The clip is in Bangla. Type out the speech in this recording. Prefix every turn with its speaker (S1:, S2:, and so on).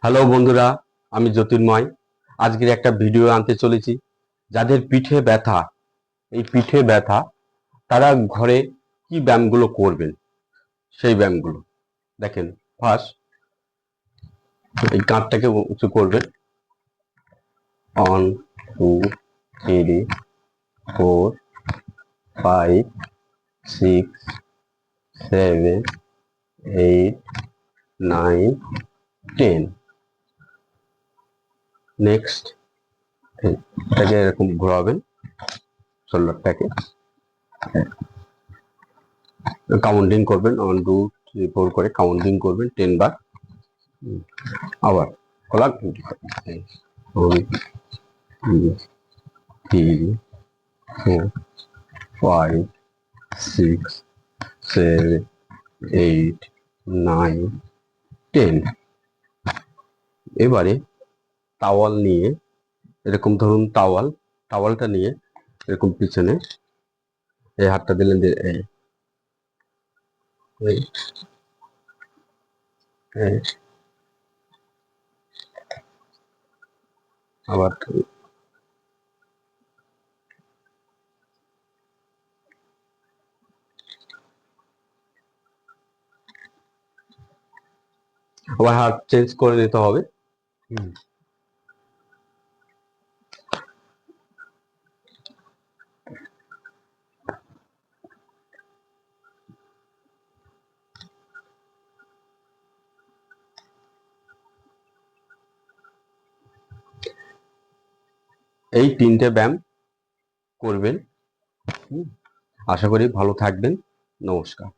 S1: হ্যালো বন্ধুরা, আমি জ্যোতির্ময়। আজকের একটা ভিডিও আনতে চলেছি। যাদের পিঠে ব্যথা, এই পিঠে ব্যথা, তারা ঘরে কি ব্যায়ামগুলো করবেন সেই ব্যায়ামগুলো দেখেন। ফার্স্ট এই কাঁধটাকে উঁচু করবেন। 1 2 3 4 5 6 7 8 9 10। নেক্সট এটাকে এরকম ঘোরাবেন, শোল্ডারটাকে কাউন্টিং করবেন। 1 2 3 4 করে কাউন্টিং করবেন 10 বার। আবার কলার 1 2 3 4 5 6 7 8 9 10। এবারে টাওয়াল নিয়ে, এরকম ধরুন টাওয়ালটা নিয়ে এরকম পিছনে এই হাতটা দিলেন, আবার হাত চেঞ্জ করে নিতে হবে। এই 3টে ব্যায়াম করবেন। আশা করি ভালো থাকবেন। নমস্কার।